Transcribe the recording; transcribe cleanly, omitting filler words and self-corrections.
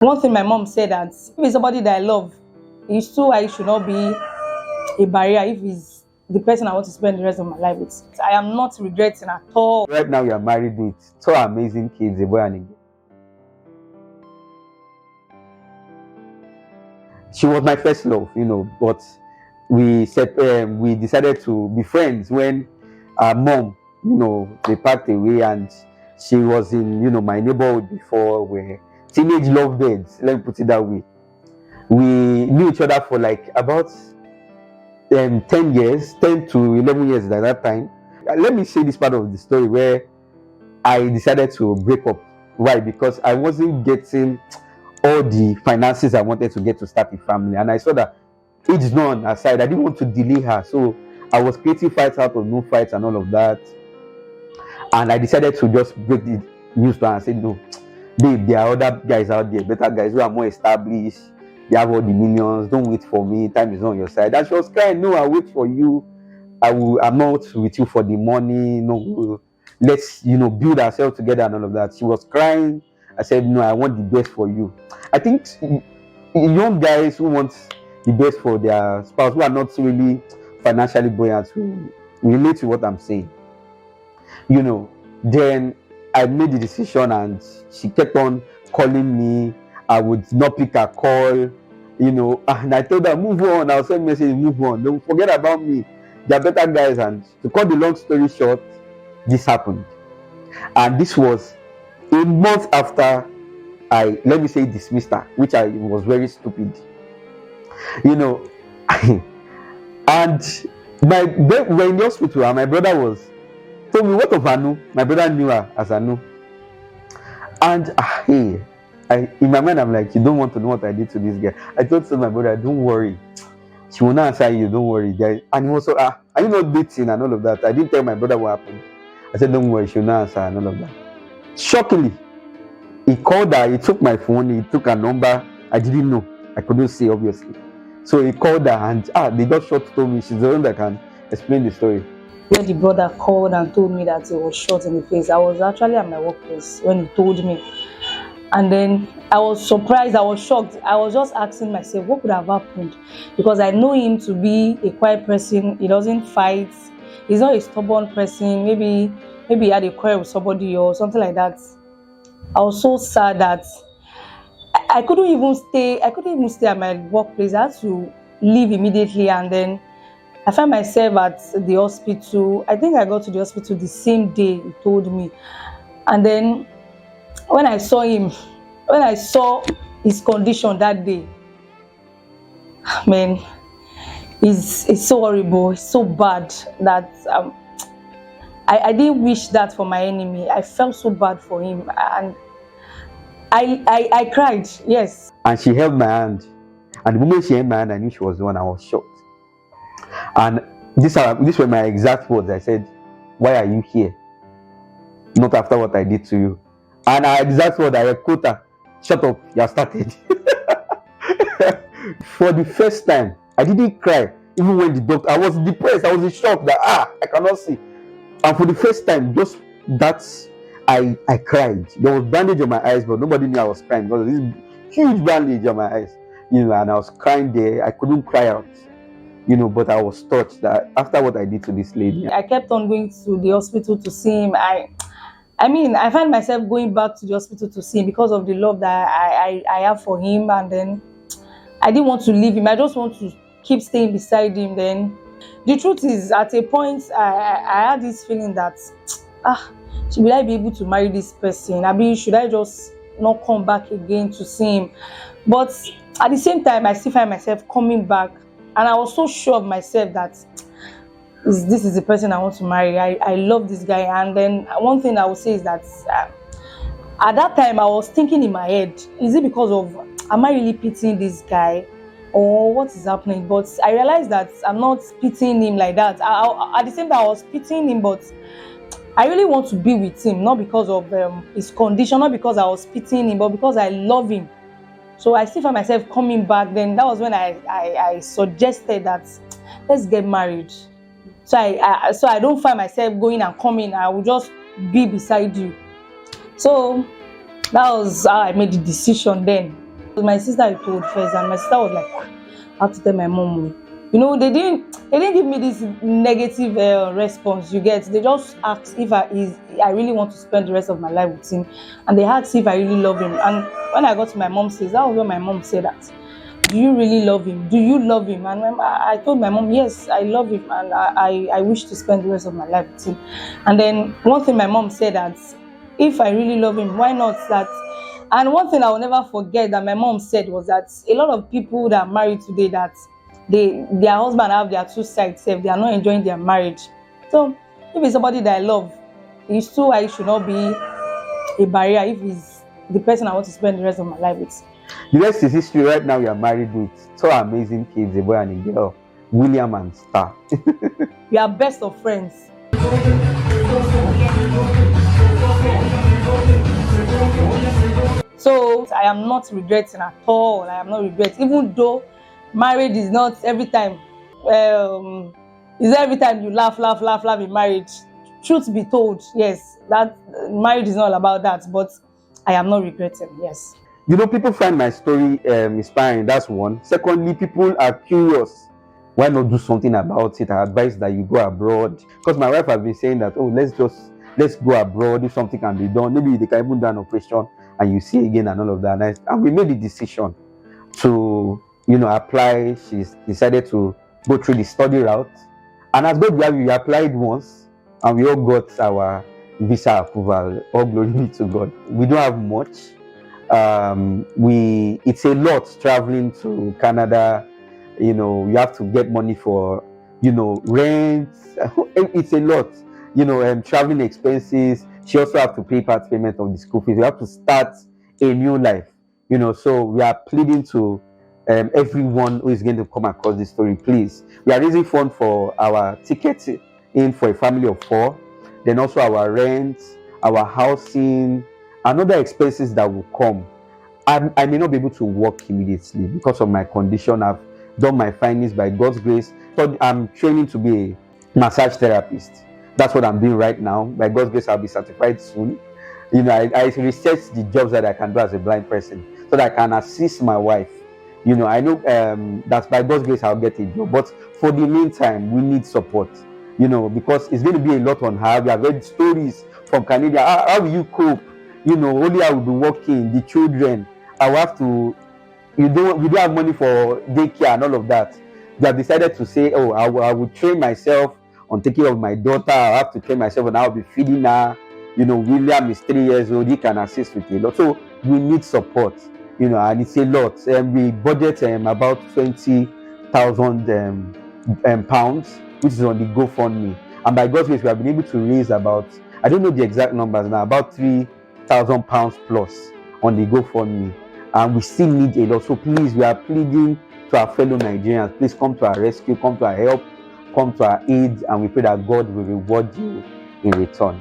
One thing my mom said that if it's somebody that I love, it's too I should not be a barrier if it's the person I want to spend the rest of my life with. I am not regretting at all. Right now, you are married with two amazing kids, a boy and a girl. She was my first love, but we decided to be friends when our mom, they passed away, and she was in, my neighborhood before, where teenage lovebirds, let me put it that way. We knew each other for like about 10 years, 10 to 11 years at that time. Let me say this part of the story where I decided to break up. Why? Because I wasn't getting all the finances I wanted to get to start a family, and I saw that age is not on her side. I didn't want to delay her, so I was creating fights out of no fights and all of that. And I decided to just break the news to her and say, no, babe, there are other guys out there, better guys who are more established. They have all the millions. Don't wait for me. Time is not on your side. And she was crying, no, I'll wait for you. I'm not with you for the money. No, let's build ourselves together and all of that. She was crying. I said, no, I want the best for you. I think young guys who want the best for their spouse, who are not really financially buoyant, who relate to what I'm saying. Then I made the decision, and she kept on calling me. I would not pick her call, and I told her, move on. I'll send message, move on. Don't forget about me. They're better guys. And to cut the long story short, this happened. And this was a month after I, let me say, dismissed her, which I was very stupid. And we're in the hospital, and my brother told me, what of Anu? My brother knew her as Anu. And in my mind, I'm like, you don't want to know what I did to this girl. I told my brother, don't worry. She will not answer you, don't worry. And he was so, are you not dating and all of that? I didn't tell my brother what happened. I said, don't worry, she will not answer and all of that. Shockingly, he called her, he took my phone, he took her number. I didn't know. I couldn't see, obviously. So he called her, and they just short told me. She's the one that can explain the story. When the brother called and told me that he was shot in the face, I was actually at my workplace when he told me. And then I was surprised, I was shocked. I was just asking myself, what could have happened? Because I know him to be a quiet person. He doesn't fight. He's not a stubborn person. Maybe he had a quarrel with somebody or something like that. I was so sad that I couldn't even stay at my workplace. I had to leave immediately, and then I found myself at the hospital. I think I got to the hospital the same day he told me. And then when I saw his condition that day, man, it's so horrible, it's so bad that I didn't wish that for my enemy. I felt so bad for him, and I cried, yes. And she held my hand. And the moment she held my hand, I knew she was the one. I was shocked. And these were my exact words. I said, why are you here? Not after what I did to you. And I exact word, I quote her, shut up, you have started. For the first time, I didn't cry. Even when the doctor, I was depressed. I was in shock that, I cannot see. And for the first time, just that's, I cried. There was bandage on my eyes, but nobody knew I was crying because this huge bandage on my eyes, and I was crying there. I couldn't cry out, but I was touched that after what I did to this lady. I kept on going to the hospital to see him. I find myself going back to the hospital to see him because of the love that I have for him, and then I didn't want to leave him. I just want to keep staying beside him. Then the truth is, at a point, I had this feeling that, will I be able to marry this person? Should I just not come back again to see him? But at the same time, I still find myself coming back, and I was so sure of myself that this is the person I want to marry. I love this guy. And then one thing I would say is that at that time I was thinking in my head, is it because of, am I really pitying this guy or what is happening? But I realized that I'm not pitying him like that. At the same time, I was pitying him, but I really want to be with him, not because of his condition, not because I was pitying him, but because I love him. So I still find myself coming back. Then that was when I suggested that let's get married. So I don't find myself going and coming. I will just be beside you. So that was how I made the decision then. My sister I told first, and my sister was like, "Ah, I have to tell my mom." You know, they didn't give me this negative response. You get? They just asked if I really want to spend the rest of my life with him, and they asked if I really love him. And when I got to my mom's place, that was when my mom said that, "Do you really love him? Do you love him?" And I told my mom, "Yes, I love him, and I wish to spend the rest of my life with him." And then one thing my mom said that, if I really love him, why not that? And one thing I will never forget that my mom said was that a lot of people that are married today, that their husband have their two sides, if they are not enjoying their marriage. So if it's somebody that I love, it's too, I should not be a barrier if it's the person I want to spend the rest of my life with. The rest is history. Right now, you are married with two amazing kids, a boy and a girl, William and Star. We are best of friends. So I am not regretting at all. I am not regretting, even though marriage is not every time. Is every time you laugh in marriage. Truth be told, yes, that marriage is not about that. But I am not regretting. Yes. You know, people find my story inspiring. That's one. Secondly, people are curious. Why not do something about it? I advise that you go abroad, because my wife has been saying that, oh, let's go abroad if something can be done. Maybe they can even do an operation and you see again and all of that. And we made the decision to, apply. She's decided to go through the study route. And as God will, we applied once and we all got our visa approval. All glory be to God. We don't have much. It's a lot traveling to Canada. You have to get money for, rent. It's a lot, traveling expenses. She also have to pay part payment of the school fees. You have to start a new life, so we are pleading to everyone who is going to come across this story, please. We are raising funds for our tickets in for a family of 4, then also our rent, our housing, and other expenses that will come. I may not be able to work immediately because of my condition. I've done my findings by God's grace. So I'm training to be a massage therapist. That's what I'm doing right now. By God's grace, I'll be certified soon. I research the jobs that I can do as a blind person so that I can assist my wife. I know that by God's grace I'll get a job. But for the meantime, we need support. Because it's going to be a lot on her. We have read stories from Canada. How will you cope? Only I will be working, the children. I will have to, we don't have money for daycare and all of that. They have decided to say, oh, I will train myself on taking care of my daughter. I have to train myself and I'll be feeding her. William is 3 years old. He can assist with a lot. So we need support, and it's a lot. We budget about 20,000 pounds, which is on the GoFundMe. And by God's grace, we have been able to raise about, I don't know the exact numbers now, about 3,000 pounds plus on the GoFundMe. And we still need a lot. So please, we are pleading to our fellow Nigerians, please come to our rescue, come to our help, come to our aid, and we pray that God will reward you in return.